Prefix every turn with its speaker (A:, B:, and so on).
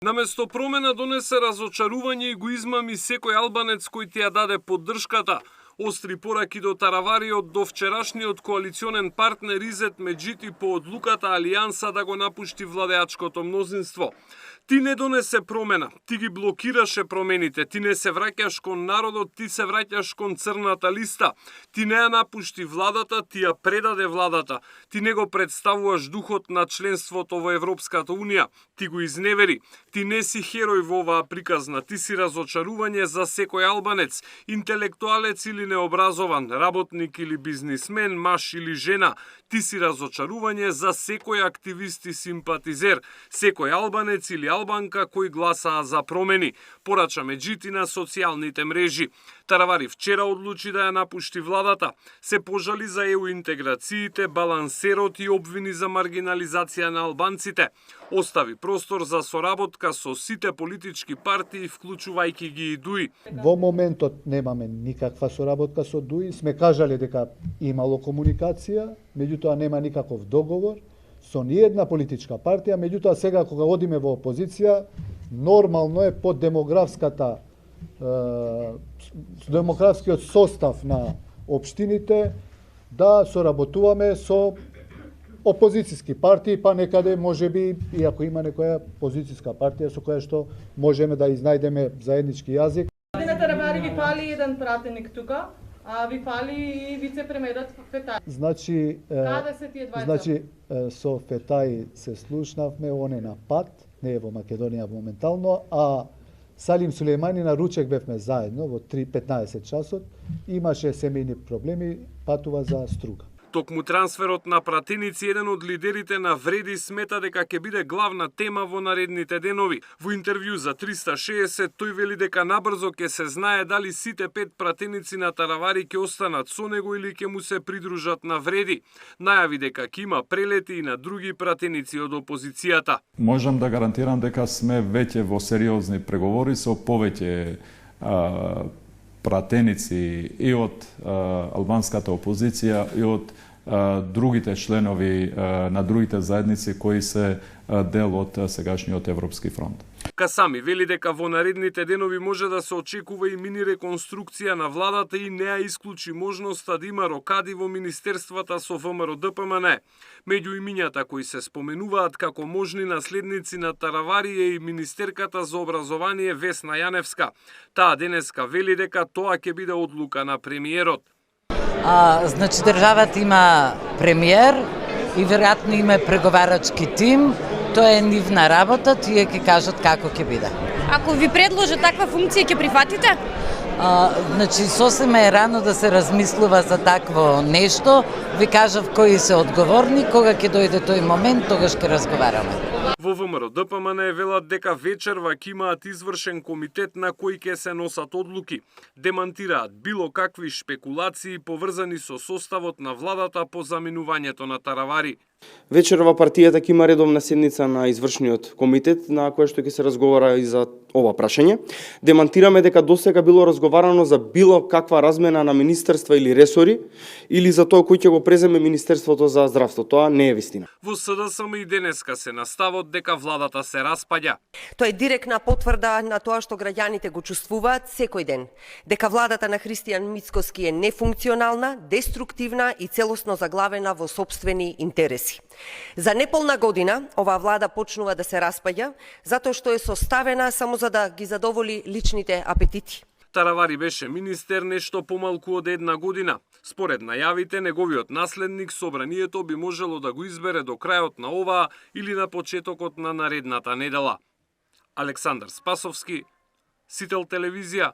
A: Наместо промена донесе разочарување и го измами секој албанец кој ти ја даде поддршката. Остри пораки до Таравариот до вчерашниот коалиционен партнер Изет Меджити по одлуката Алијанса да го напушти владеачкото мнозинство. Ти не донесе промена, ти ги блокираше промените, ти не се враќаш кон народот, ти се враќаш кон црната листа. Ти не ја напушти владата, ти ја предаде владата. Ти не го представуваш духот на членството во Европската Унија, ти го изневери. Ти не си херој во оваа приказна, ти си разочарување за секој албанец, интелектуалец или необразован, работник или бизнисмен, маж или жена. Ти си разочарување за секој активист и симпатизер, секој албанец или албанка кои гласаа за промени, порача Меджити на социјалните мрежи. Таравари вчера одлучи да ја напушти владата, се пожали за ЕУ интеграциите, балансерот и обвини за маргинализација на албанците. Остави простор за соработка со сите политички партии, вклучувајќи ги и ДУИ.
B: Во моментот немаме никаква соработка со ДУИ, сме кажале дека имало комуникација, меѓутоа нема никаков договор со ниедна политичка партија, меѓутоа сега кога одиме во опозиција, нормално е под демографскиот состав на општините да соработуваме со опозицијски партии, па некаде можеби, иако има некоја позицијска партија со која што можеме да изнајдеме заеднички јазик.
C: На Таравари ви фали еден пратеник тука, а ви фали и вице-премиерот Фетај.
B: Значи, со Фетај се слушнавме, он е на пат, не е во Македонија моментално, а Салим Сулејмани на ручек бевме заедно во 3:15 часот, имаше семејни проблеми, патува за Струга.
A: Токму трансферот на пратеници, еден од лидерите на Вреди смета дека ќе биде главна тема во наредните денови. Во интервју за 360 тој вели дека набрзо ќе се знае дали сите 5 пратеници на Таравари ќе останат со него или ќе му се придружат на Вреди. Најави дека ќе има прелети и на други пратеници од опозицијата.
D: Можам да гарантирам дека сме веќе во сериозни преговори со повеќе пратеници и од албанската опозиција и од другите членови на другите заедници кои се дел од сегашниот Европски фронт.
A: Касами вели дека во наредните денови може да се очекува и мини реконструкција на владата и не ја исклучи можноста да има рокади во министерствата со ВМРО-ДПМН. Меѓу имињата кои се споменуваат како можни наследници на Таравари е и министерката за образование Весна Јаневска. Таа денеска вели дека тоа ќе биде одлука на премиерот.
E: Значи државата има премиер и веројатно има преговарачки тим. Тоа е нивна работа, тие ќе кажат како ќе биде.
F: Ако ви предложат таква функција, ќе прифатите?
E: Значи, сосема е рано да се размислува за такво нешто. Ви кажав кои се одговорни, кога ќе дојде тој момент, тогаш ќе разговараме.
A: Во ВМРО-ДПМН велат дека вечерва ќе имаат извршен комитет на кој ќе се носат одлуки. Демантираат било какви шпекулации поврзани со составот на владата по заминувањето на Таравари.
G: Вечерва партијата ќе има редовна седница на извршниот комитет на која што ќе се разговара и за ова прашање. Демантираме дека досега било разговарано за било каква размена на министерства или ресори или за тоа кој ќе го преземе Министерството за здравство. Тоа не е вистина.
A: Во СДСМ и денеска се наставот дека владата се распаѓа.
H: Тоа е директна потврда на тоа што граѓаните го чувствуваат секој ден. Дека владата на Христијан Мицкоски е нефункционална, деструктивна и целосно заглавена во сопствени интереси. За неполна година оваа влада почнува да се распаѓа затоа што е составена само за да ги задоволи личните апетити.
A: Таравари беше министер нешто помалку од една година. Според најавите, неговиот наследник собранието би можело да го избере до крајот на оваа или на почетокот на наредната недела. Александар Спасовски, Сител телевизија.